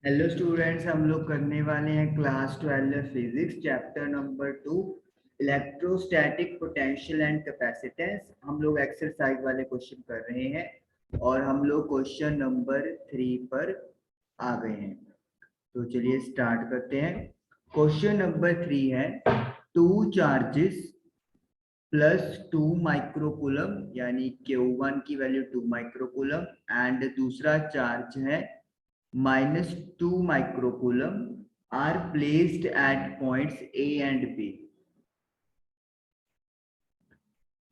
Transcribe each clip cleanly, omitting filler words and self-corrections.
Hello students, हम लोग करने वाले हैं class 12 physics chapter number 2 electrostatic potential and capacitance. हम लोग एक्सरसाइज वाले क्वेश्चन कर रहे हैं और हम लोग क्वेश्चन नंबर 3 पर आ गए हैं। तो चलिए स्टार्ट करते हैं। क्वेश्चन नंबर 3 है टू चार्जेस प्लस 2 माइक्रोकूलम यानी Q1 की वैल्यू 2 माइक्रोकूलम एंड दूसरा चार्ज है -2 microcoulomb are placed at points A and B.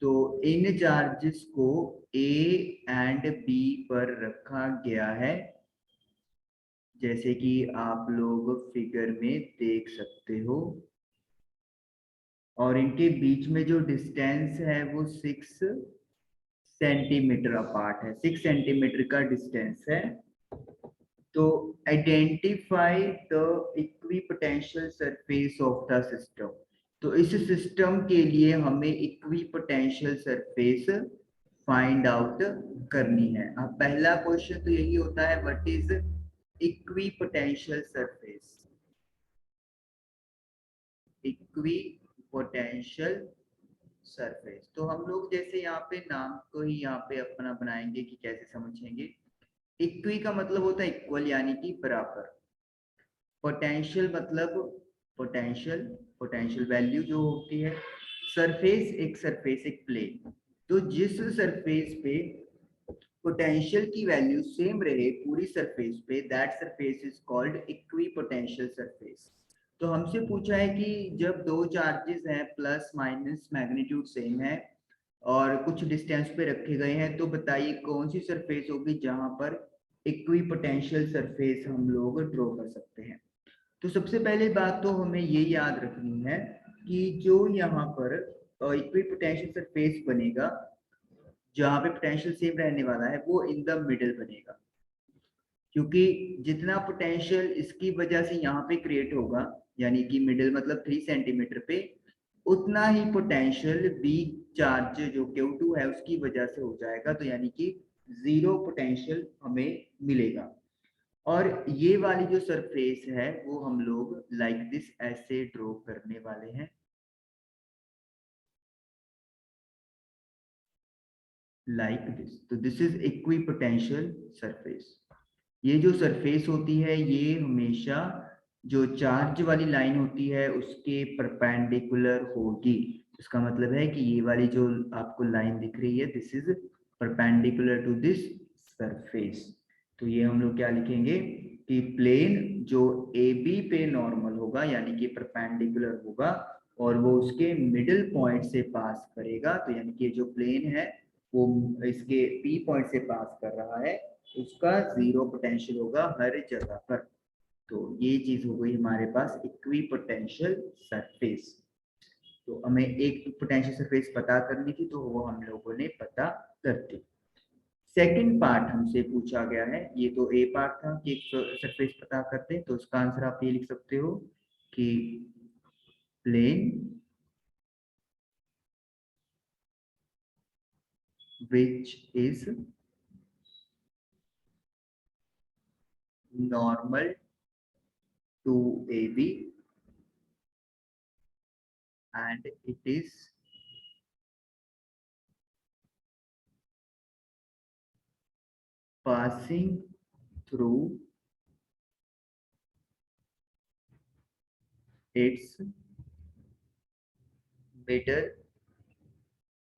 तो इन चार्जेस को ए एंड बी पर रखा गया है, जैसे कि आप लोग फिगर में देख सकते हो, और इनके बीच में जो डिस्टेंस है वो 6 सेंटीमीटर अपार्ट है। 6 सेंटीमीटर का डिस्टेंस है। तो identify the equipotential surface of the system. तो इस सिस्टम के लिए हमें इक्विपोटेंशियल सरफेस फाइंड आउट करनी है। अब पहला क्वेश्चन तो यही होता है, what is equipotential surface. Equipotential surface, तो हम लोग जैसे यहाँ पे नाम को ही यहाँ पे अपना बनाएंगे कि कैसे समझेंगे। इक्वी का मतलब होता है इक्वल यानी कि बराबर। पोटेंशियल मतलब पोटेंशियल पोटेंशियल वैल्यू जो होती है। सरफेस एक सरफेस एक प्लेन, तो जिस सरफेस पे पोटेंशियल की वैल्यू सेम रहे पूरी सरफेस पे, that surface is called equipotential surface. तो हमसे पूछा है कि जब दो चार्जेस हैं प्लस माइनस मैग्नीट्यूड सेम है और कुछ डिस्टेंस पे रखे गए हैं, तो बताइए कौन सी सरफेस होगी जहां पर इक्विपोटेंशियल सरफेस हम लोग ड्रॉ कर सकते हैं। तो सबसे पहले बात तो हमें ये याद रखनी है कि जो यहाँ पर इक्विपोटेंशियल सरफेस बनेगा, जहाँ पे पोटेंशियल सेम रहने वाला है, वो इन द मिडिल बनेगा। क्योंकि जितना पोटेंशियल इसकी वजह से यहाँ पे क्रिएट होगा, यानी कि मिडिल मतलब 3 सेंटीमीटर पे, उतना ही पोटेंशियल बी चार्ज जो Q2 है उसकी वजह से हो जाएगा। तो यानी कि 0 पोटेंशियल हमें मिलेगा। और ये वाली जो सरफेस है वो हम लोग लाइक दिस ऐसे ड्रॉ करने वाले हैं, लाइक दिस। तो दिस इज इक्विपोटेंशियल सरफेस। ये जो सरफेस होती है ये हमेशा जो चार्ज वाली लाइन होती है उसके परपेंडिकुलर होगी। इसका मतलब है कि ये वाली जो आपको लाइन दिख रही है, this is perpendicular to this surface. तो ये हम लोग क्या लिखेंगे कि प्लेन जो ए बी पे नॉर्मल होगा यानी कि परपेंडिकुलर होगा और वो उसके मिडिल पॉइंट से पास करेगा। तो यानी कि जो प्लेन है वो इसके पी पॉइंट से पास कर रहा है, उसका 0 पोटेंशियल होगा हर जगह पर। तो ये चीज हो गई हमारे पास इक्विपोटेंशियल सरफेस। तो हमें एक पोटेंशियल सरफेस पता करनी थी, तो वो हम लोगों ने पता कर दी। सेकंड पार्ट हमसे पूछा गया है, ये तो ए पार्ट था कि एक सरफेस पता करते, तो उसका आंसर आप ये लिख सकते हो कि plane which is normal to AB and it is passing through its middle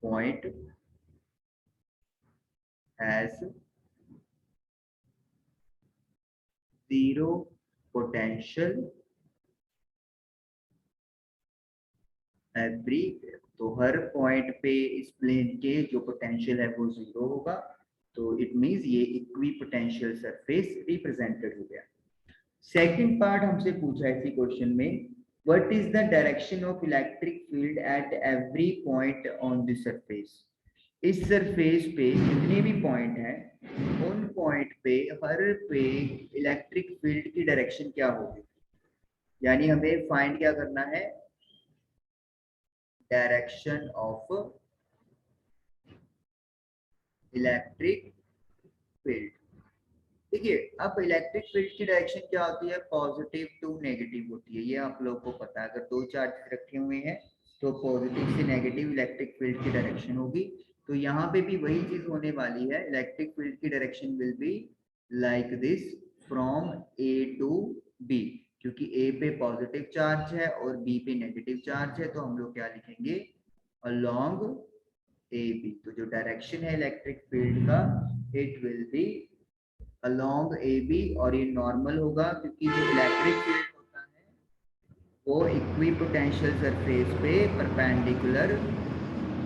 point has 0 potential everywhere। तो हर पॉइंट पे इस प्लेन के जो पोटेंशियल है वो 0 होगा। तो इट मींस ये इक्वी पोटेंशियल सरफेस रिप्रेजेंटेड हो गया। सेकंड पार्ट हमसे पूछा है इसी क्वेश्चन में, what is the direction of electric field at every point on the surface. इस सरफेस पे जितने भी पॉइंट हैं उन पॉइंट पे हर पे इलेक्ट्रिक फील्ड की डायरेक्शन क्या होगी। यानी हमें फाइंड क्या करना है, डायरेक्शन ऑफ इलेक्ट्रिक फील्ड। देखिए अब इलेक्ट्रिक फील्ड की डायरेक्शन क्या होती है, पॉजिटिव टू नेगेटिव होती है, ये आप लोगों को पता है। अगर दो चार्ज रखे हुए हैं तो पॉजिटिव से नेगेटिव इलेक्ट्रिक फील्ड की डायरेक्शन होगी। तो यहाँ पे भी वही चीज होने वाली है, इलेक्ट्रिक फील्ड की direction will be like this from A to B, क्योंकि ए पे पॉजिटिव चार्ज है और बी पे नेगेटिव चार्ज है, तो हम लोग क्या लिखेंगे, अलोंग ए बी। तो जो डायरेक्शन है इलेक्ट्रिक फील्ड का, it will be along A B, और ये नॉर्मल होगा क्योंकि जो इलेक्ट्रिक फील्ड होता है वो इक्विपोटेंशियल सरफेस पे परपेंडिकुलर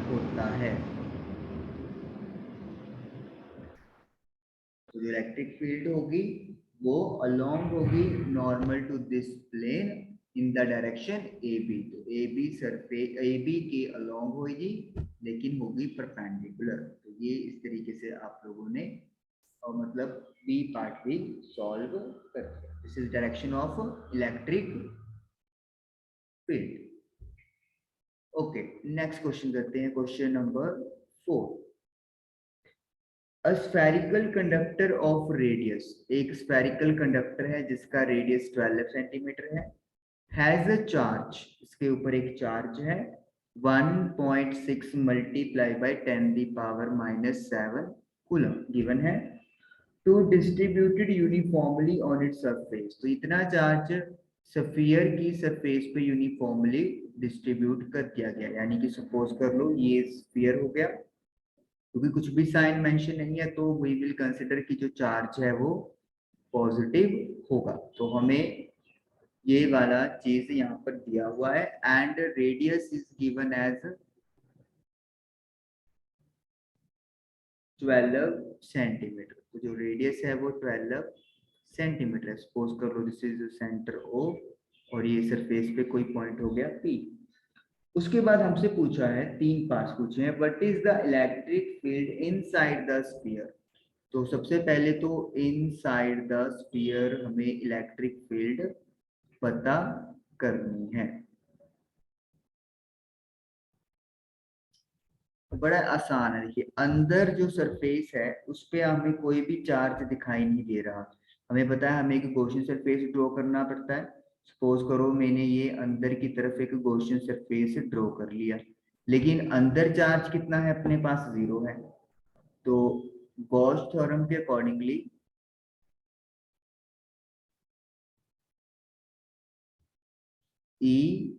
होता है। तो जो इलेक्ट्रिक फील्ड होगी वो अलोंग होगी normal to this plane in the direction A B. तो A B surface A B के अलोंग होगी लेकिन होगी परपेंडिकुलर। तो ये इस तरीके से आप लोगों ने और मतलब बी पार्ट भी सॉल्व कर दिया। This is direction of electric field. Okay, next question करते हैं, question number 4। A spherical conductor of radius, एक स्फेरिकल कंडक्टर है जिसका रेडियस 12 सेंटीमीटर है, हैज अ चार्ज, इसके ऊपर एक चार्ज है 1.6 मल्टीप्लाई बाय 10⁻⁻7 कूलम गिवन है, to distributed uniformly on its surface. तो इतना चार्ज स्फीयर की सरफेस पे यूनिफॉर्मली डिस्ट्रीब्यूट कर दिया गया, यानी कि सपोज कर लो ये स्फीयर हो गया, क्योंकि कुछ भी साइन मेंशन नहीं है तो वी विल कंसिडर कि जो चार्ज है वो पॉजिटिव होगा। तो हमें ये वाला चीज यहाँ पर दिया हुआ है, and radius is given as 12 centimetre. तो जो रेडियस है वो 12 सेंटीमीटर है। सपोज कर लो दिस इज सेंटर ओ और ये सरफेस पे कोई पॉइंट हो गया पी। उसके बाद हमसे पूछा है, तीन पार्ट्स पूछे हैं, what is the electric field inside the sphere. तो सबसे पहले तो इनसाइड द स्फीयर हमें इलेक्ट्रिक फील्ड पता करनी है। बड़ा आसान है, देखिए अंदर जो सरफेस है उस पे हमें कोई भी चार्ज दिखाई नहीं दे रहा। हमें पता है हमें एक गॉसियन सरफेस ड्रॉ करना पड़ता है। सपोज करो मैंने ये अंदर की तरफ एक गॉसियन सरफेस ड्रॉ कर लिया, लेकिन अंदर चार्ज कितना है, अपने पास 0 है। तो गॉस थ्योरम के अकॉर्डिंगली ई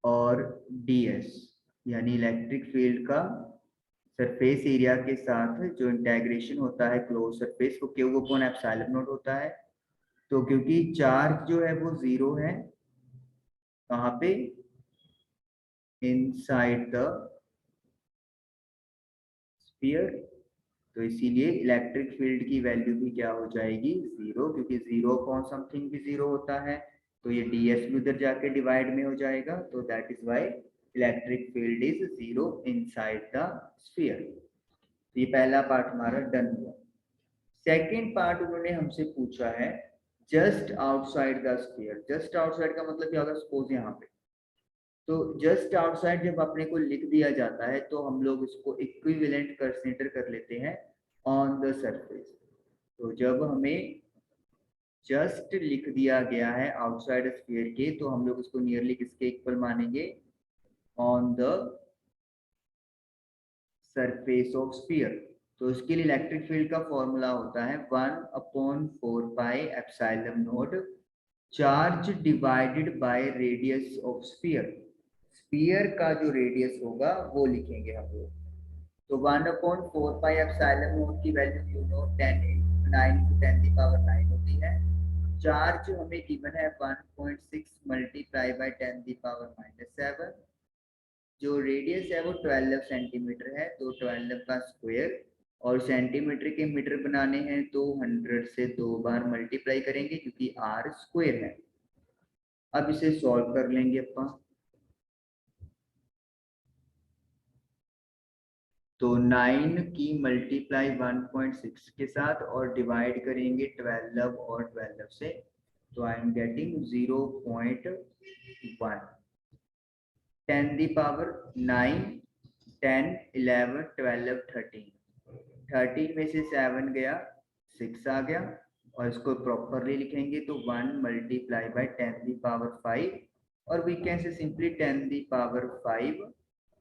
और ds यानी इलेक्ट्रिक फील्ड का सरफेस एरिया के साथ जो इंटेग्रेशन होता है क्लोज सरफेस को क्यू अपॉन एप्सिलॉन नॉट होता है। तो क्योंकि चार्ज जो है वो 0 है, कहाँ पे, इनसाइड द स्फीयर, तो इसीलिए इलेक्ट्रिक फील्ड की वैल्यू भी क्या हो जाएगी, 0, क्योंकि 0 अपॉन समथिंग भी 0 होता है। तो ये ds भी उधर जाके डिवाइड में हो जाएगा, तो that is why electric field is 0 inside the sphere. तो ये पहला पार्ट हमारा डन हुआ। सेकेंड पार्ट उन्होंने हमसे पूछा है just outside the sphere. Just outside का मतलब क्या होगा, सपोज यहाँ पे, तो जस्ट आउटसाइड जब अपने को लिख दिया जाता है तो हम लोग इसको इक्विवेलेंट कंसीडर कर लेते हैं ऑन द सरफेस। तो जब हमें जस्ट लिख दिया गया है आउटसाइड स्फीयर के, तो हम लोग उसको नियरली किसके इक्वल मानेंगे, on the surface of sphere. तो इसके लिए इलेक्ट्रिक फील्ड का फॉर्मूला होता है 1/4πε0 charge divided by radius of sphere. Sphere का जो रेडियस होगा वो लिखेंगे हम लोग। तो 1/4πε0 की वैल्यू यू नो 9 × 10⁹ होती है। चार्ज हमें गिवन है 1.6 मल्टीप्लाई बाय 10⁻⁻7। जो रेडियस है वो 12 सेंटीमीटर है, तो 12 का स्क्वायर, और सेंटीमीटर के मीटर बनाने हैं तो 100 से 2 बार मल्टीप्लाई करेंगे क्योंकि r स्क्वायर है। अब इसे सॉल्व कर लेंगे अपन। तो 9 की मल्टीप्लाई 1.6 के साथ और डिवाइड करेंगे 12 और 12 से, तो आई एम गेटिंग 0.1। 10⁻9 10 11 12 13 13 में से 7 गया 6 आ गया, और इसको प्रॉपरली लिखेंगे तो 1 मल्टीप्लाई बाय 10⁵ और we can say simply 10⁵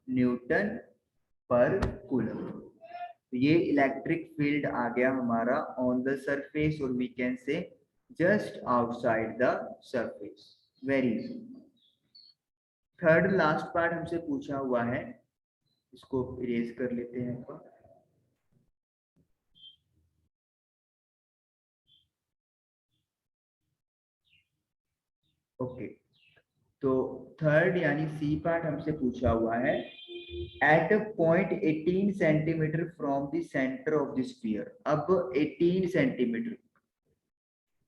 newton पर कूलम। तो ये इलेक्ट्रिक फील्ड आ गया हमारा ऑन द सरफेस और we can say just outside the surface. Very easy. Third last part हमसे पूछा हुआ है, इसको इरेज कर लेते हैं एक बार। ओके, तो थर्ड यानी सी पार्ट हमसे पूछा हुआ है, at point 18 centimetre from the centre of the sphere. अब 18 सेंटीमीटर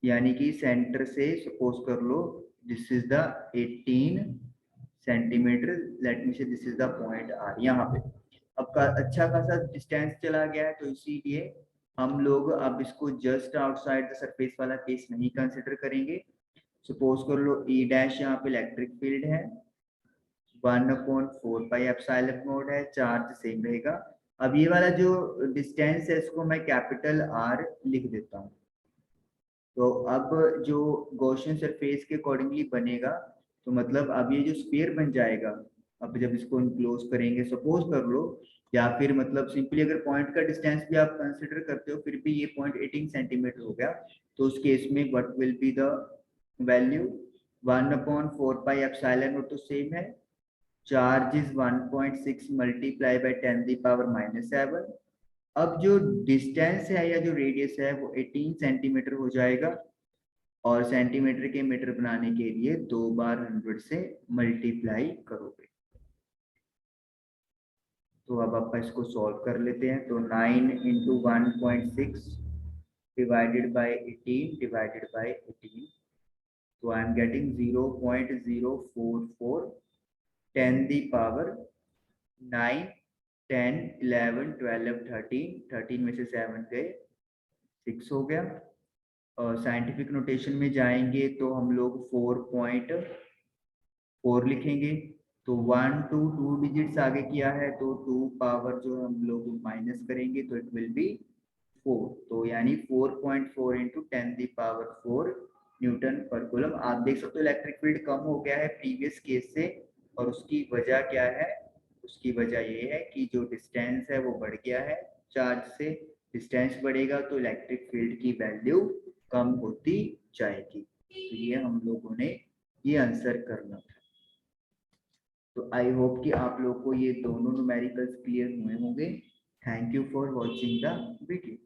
यानी कि सेंटर से सपोज कर लो this is the 18 centimetre, let me say this is the point R. यहाँ पे अब का अच्छा खासा डिस्टेंस चला गया है, तो इसीलिए हम लोग अब इसको जस्ट आउटसाइड द सरफेस वाला केस नहीं कंसिडर करेंगे। सपोज कर लो ई डैश यहाँ पे इलेक्ट्रिक फील्ड है, 1/4πε0 है, चार्ज सेम रहेगा। अब ये वाला जो डिस्टेंस है इसको मैं कैपिटल आर लिख देता हूँ। तो अब जो गॉसियन सरफेस के अकॉर्डिंगली बनेगा, तो मतलब अब ये जो स्फीयर बन जाएगा, अब जब इसको इनक्लोज करेंगे सपोज कर लो, या फिर मतलब सिंपली अगर पॉइंट का डिस्टेंस भी आप कंसिडर करते हो फिर भी ये पॉइंट 18 सेंटीमीटर हो गया, तो उस केस में what will be the value 1/4πε0 तो सेम है, चार्ज इज 1.6 मल्टीप्लाई बाय 10⁻⁷। अब जो डिस्टेंस है या जो रेडियस है वो 18 सेंटीमीटर हो जाएगा, और सेंटीमीटर के मीटर बनाने के लिए 2 बार 100 से मल्टीप्लाई करोगे। तो अब आप इसको सॉल्व कर लेते हैं, तो 9 into 1.6 divided by 18 divided by 18, तो आई एम गेटिंग 0.044 10⁻9 10 11 12 13 में से 7 गए 6 हो गया। और साइंटिफिक नोटेशन में जाएंगे तो हम लोग 4.4 लिखेंगे, तो 1 to 2 डिजिट्स आगे किया है तो 2 पावर जो हम लोग माइनस करेंगे तो इट विल बी 4, तो यानी 4.4 इंटू 10⁻4 न्यूटन पर कूलम। आप देख सकते हो इलेक्ट्रिक फील्ड कम हो गया है प्रीवियस केस से, और उसकी वजह क्या है, उसकी वजह ये है कि जो डिस्टेंस है वो बढ़ गया है चार्ज से, डिस्टेंस बढ़ेगा तो इलेक्ट्रिक फील्ड की वैल्यू कम होती जाएगी। तो ये हम लोगों ने ये आंसर करना था। तो आई होप कि आप लोग को ये दोनों न्यूमेरिकल्स क्लियर हुए होंगे। Thank you for watching the video.